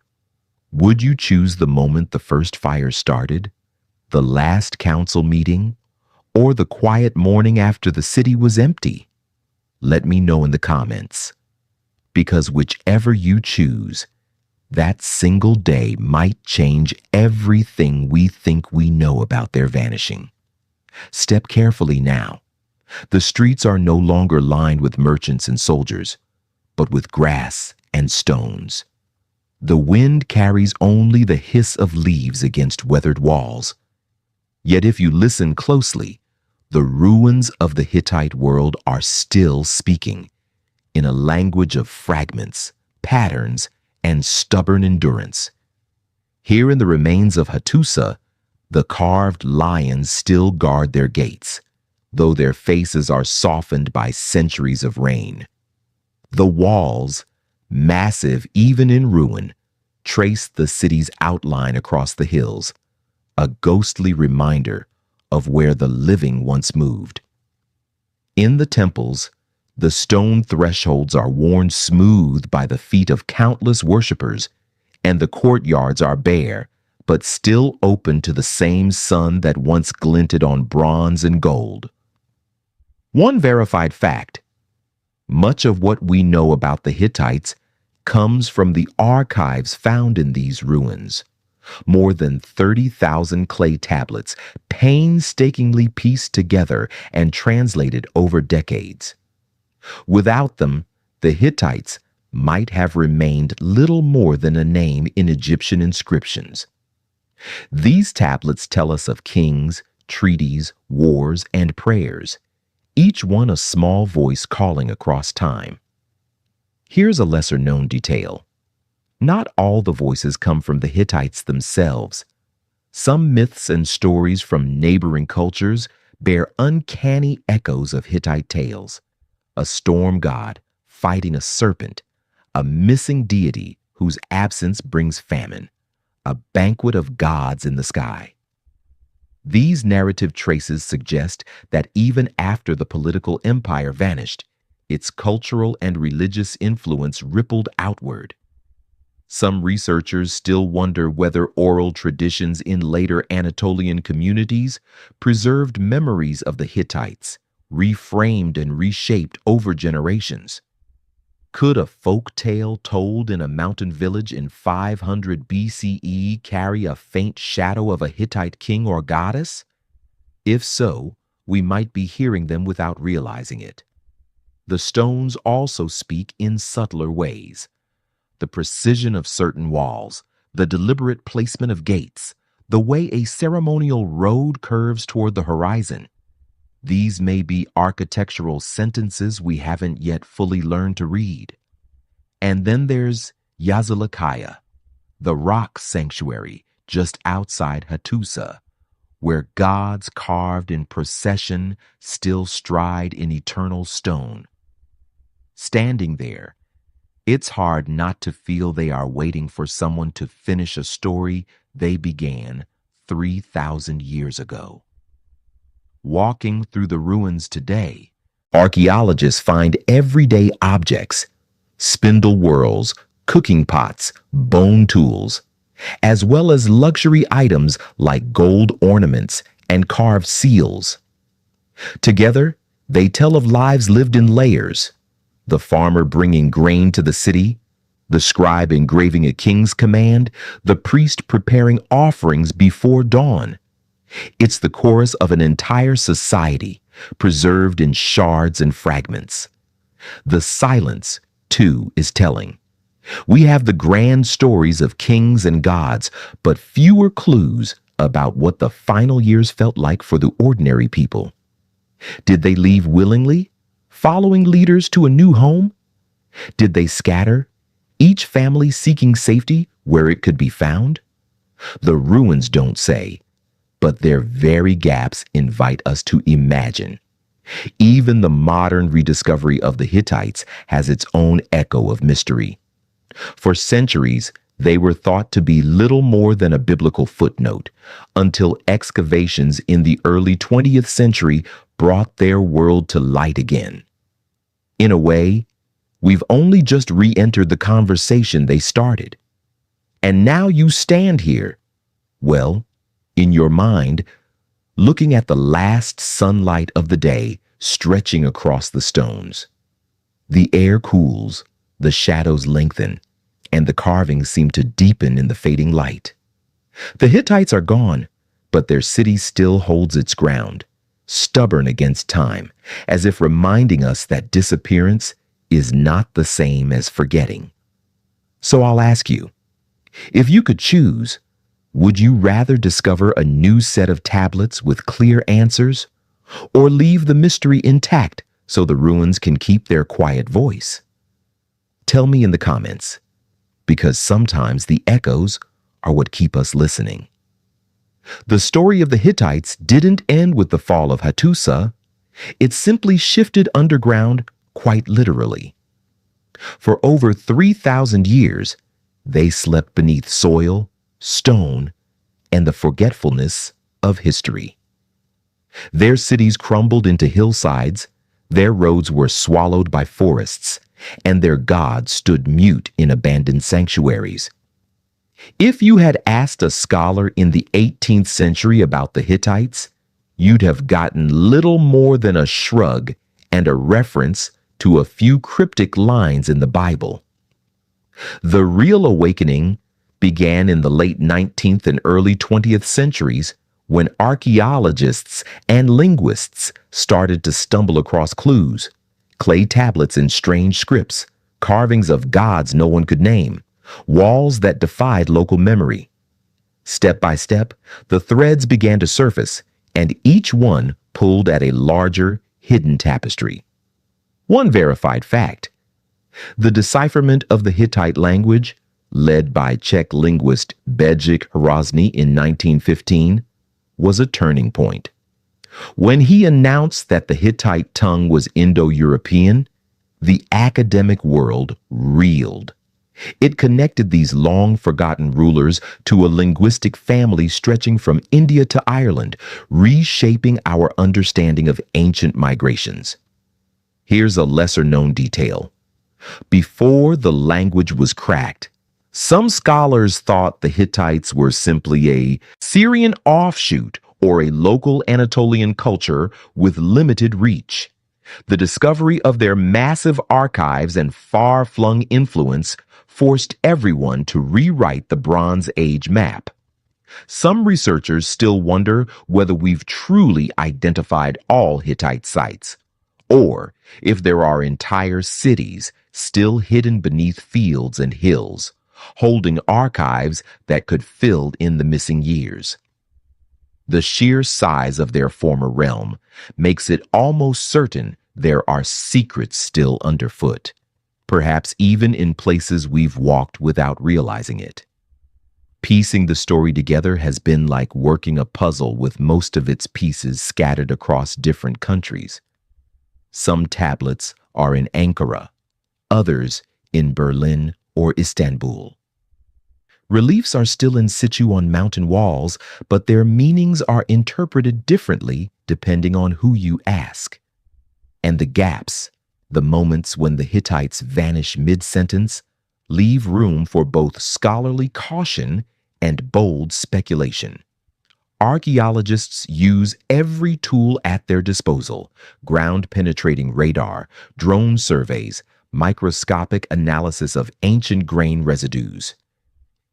would you choose the moment the first fire started, the last council meeting, or the quiet morning after the city was empty? Let me know in the comments. Because whichever you choose, that single day might change everything we think we know about their vanishing. Step carefully now. The streets are no longer lined with merchants and soldiers, but with grass and stones. The wind carries only the hiss of leaves against weathered walls. Yet if you listen closely, the ruins of the Hittite world are still speaking, in a language of fragments, patterns, and stubborn endurance. Here in the remains of Hattusa, the carved lions still guard their gates, though their faces are softened by centuries of rain. The walls, massive even in ruin, trace the city's outline across the hills, a ghostly reminder of where the living once moved. In the temples, the stone thresholds are worn smooth by the feet of countless worshippers, and the courtyards are bare, but still open to the same sun that once glinted on bronze and gold. One verified fact: much of what we know about the Hittites comes from the archives found in these ruins. More than 30,000 clay tablets, painstakingly pieced together and translated over decades. Without them, the Hittites might have remained little more than a name in Egyptian inscriptions. These tablets tell us of kings, treaties, wars, and prayers, each one a small voice calling across time. Here's a lesser-known detail. Not all the voices come from the Hittites themselves. Some myths and stories from neighboring cultures bear uncanny echoes of Hittite tales: a storm god fighting a serpent, a missing deity whose absence brings famine, a banquet of gods in the sky. These narrative traces suggest that even after the political empire vanished, its cultural and religious influence rippled outward. Some researchers still wonder whether oral traditions in later Anatolian communities preserved memories of the Hittites, reframed and reshaped over generations. Could a folk tale told in a mountain village in 500 BCE carry a faint shadow of a Hittite king or goddess? If so, we might be hearing them without realizing it. The stones also speak in subtler ways. The precision of certain walls, the deliberate placement of gates, the way a ceremonial road curves toward the horizon. These may be architectural sentences we haven't yet fully learned to read. And then there's Yazilikaya, the rock sanctuary just outside Hattusa, where gods carved in procession still stride in eternal stone. Standing there, it's hard not to feel they are waiting for someone to finish a story they began 3,000 years ago. Walking through the ruins today, archaeologists find everyday objects, spindle whorls, cooking pots, bone tools, as well as luxury items like gold ornaments and carved seals. Together, they tell of lives lived in layers, the farmer bringing grain to the city, the scribe engraving a king's command, the priest preparing offerings before dawn. It's the chorus of an entire society, preserved in shards and fragments. The silence, too, is telling. We have the grand stories of kings and gods, but fewer clues about what the final years felt like for the ordinary people. Did they leave willingly, following leaders to a new home? Did they scatter, each family seeking safety where it could be found? The ruins don't say, but their very gaps invite us to imagine. Even the modern rediscovery of the Hittites has its own echo of mystery. For centuries, they were thought to be little more than a biblical footnote, until excavations in the early 20th century brought their world to light again. In a way, we've only just re-entered the conversation they started. And now you stand here, well, in your mind, looking at the last sunlight of the day stretching across the stones. The air cools, the shadows lengthen, and the carvings seem to deepen in the fading light. The Hittites are gone, but their city still holds its ground, stubborn against time, as if reminding us that disappearance is not the same as forgetting. So I'll ask you, if you could choose, would you rather discover a new set of tablets with clear answers, or leave the mystery intact so the ruins can keep their quiet voice? Tell me in the comments, because sometimes the echoes are what keep us listening. The story of the Hittites didn't end with the fall of Hattusa. It simply shifted underground quite literally. For over 3,000 years, they slept beneath soil, stone, and the forgetfulness of history. Their cities crumbled into hillsides, their roads were swallowed by forests, and their gods stood mute in abandoned sanctuaries. If you had asked a scholar in the 18th century about the Hittites, you'd have gotten little more than a shrug and a reference to a few cryptic lines in the Bible. The real awakening began in the late 19th and early 20th centuries when archaeologists and linguists started to stumble across clues, clay tablets in strange scripts, carvings of gods no one could name, walls that defied local memory. Step by step, the threads began to surface, and each one pulled at a larger, hidden tapestry. One verified fact: the decipherment of the Hittite language, led by Czech linguist Bedřich Hrozný in 1915, was a turning point. When he announced that the Hittite tongue was Indo-European, the academic world reeled. It connected these long-forgotten rulers to a linguistic family stretching from India to Ireland, reshaping our understanding of ancient migrations. Here's a lesser-known detail. Before the language was cracked, some scholars thought the Hittites were simply a Syrian offshoot or a local Anatolian culture with limited reach. The discovery of their massive archives and far-flung influence forced everyone to rewrite the Bronze Age map. Some researchers still wonder whether we've truly identified all Hittite sites, or if there are entire cities still hidden beneath fields and hills, holding archives that could fill in the missing years. The sheer size of their former realm makes it almost certain there are secrets still underfoot, perhaps even in places we've walked without realizing it. Piecing the story together has been like working a puzzle with most of its pieces scattered across different countries. Some tablets are in Ankara, others in Berlin or Istanbul. Reliefs are still in situ on mountain walls, but their meanings are interpreted differently depending on who you ask. And the gaps, the moments when the Hittites vanish mid-sentence, leave room for both scholarly caution and bold speculation. Archaeologists use every tool at their disposal: ground-penetrating radar, drone surveys, microscopic analysis of ancient grain residues.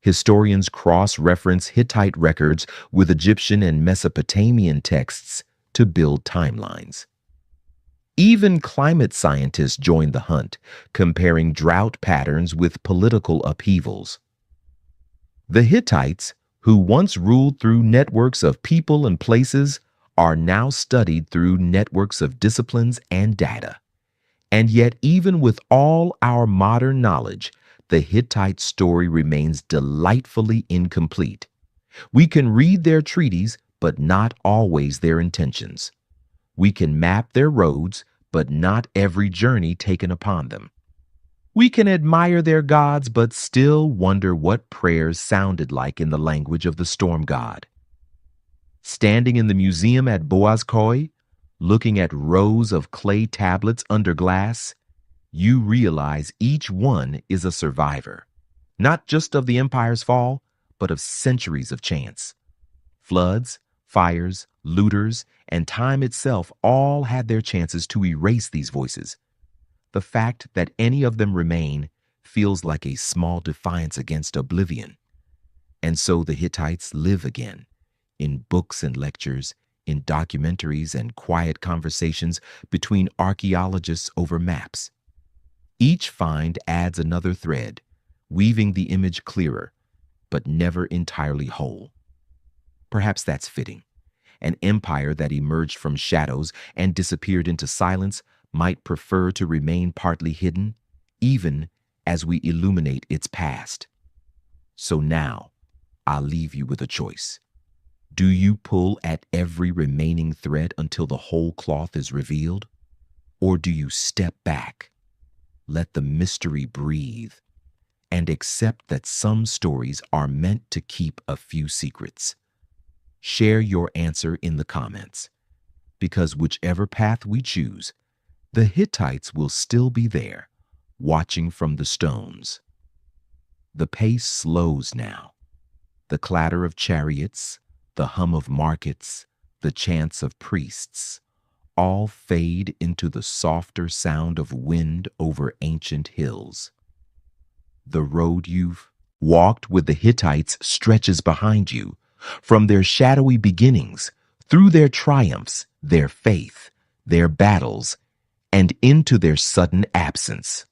Historians cross-reference Hittite records with Egyptian and Mesopotamian texts to build timelines. Even climate scientists join the hunt, comparing drought patterns with political upheavals. The Hittites, who once ruled through networks of people and places, are now studied through networks of disciplines and data. And yet, even with all our modern knowledge, the Hittite story remains delightfully incomplete. We can read their treaties, but not always their intentions. We can map their roads, but not every journey taken upon them. We can admire their gods, but still wonder what prayers sounded like in the language of the storm god. Standing in the museum at Boğazköy, looking at rows of clay tablets under glass, you realize each one is a survivor, not just of the empire's fall, but of centuries of chance. Floods, fires, looters, and time itself all had their chances to erase these voices. The fact that any of them remain feels like a small defiance against oblivion. And so the Hittites live again, in books and lectures, in documentaries and quiet conversations between archaeologists over maps. Each find adds another thread, weaving the image clearer, but never entirely whole. Perhaps that's fitting. An empire that emerged from shadows and disappeared into silence might prefer to remain partly hidden, even as we illuminate its past. So now, I'll leave you with a choice. Do you pull at every remaining thread until the whole cloth is revealed? Or do you step back, let the mystery breathe, and accept that some stories are meant to keep a few secrets? Share your answer in the comments, because whichever path we choose, the Hittites will still be there, watching from the stones. The pace slows now. The clatter of chariots, the hum of markets, the chants of priests, all fade into the softer sound of wind over ancient hills. The road you've walked with the Hittites stretches behind you, from their shadowy beginnings, through their triumphs, their faith, their battles, and into their sudden absence.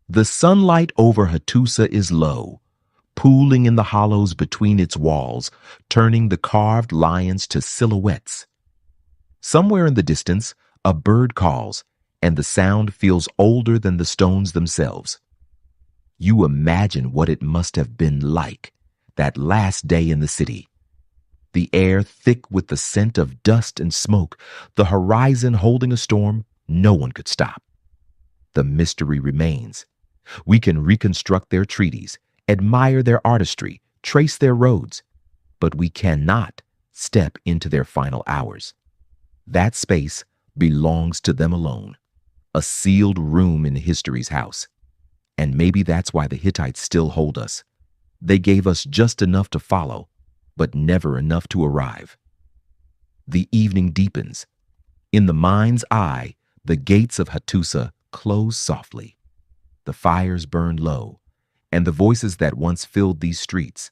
The sunlight over Hattusa is low, pooling in the hollows between its walls, turning the carved lions to silhouettes. Somewhere in the distance, a bird calls, and the sound feels older than the stones themselves. You imagine what it must have been like that last day in the city. The air thick with the scent of dust and smoke, the horizon holding a storm no one could stop. The mystery remains. We can reconstruct their treaties, admire their artistry, trace their roads, but we cannot step into their final hours. That space belongs to them alone, a sealed room in history's house. And maybe that's why the Hittites still hold us. They gave us just enough to follow, but never enough to arrive. The evening deepens. In the mind's eye, the gates of Hattusa close softly. The fires burn low, and the voices that once filled these streets,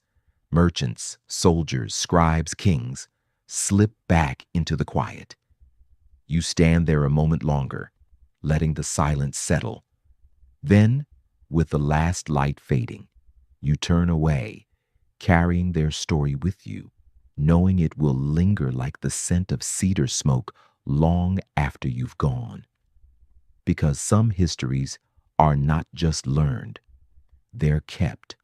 merchants, soldiers, scribes, kings, slip back into the quiet. You stand there a moment longer, letting the silence settle. Then, with the last light fading, you turn away, carrying their story with you, knowing it will linger like the scent of cedar smoke long after you've gone. Because some histories are not just learned, they're kept,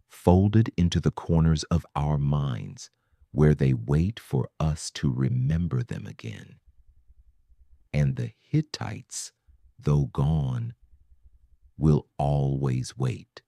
folded into the corners of our minds, where they wait for us to remember them again. And the Hittites, though gone, will always wait.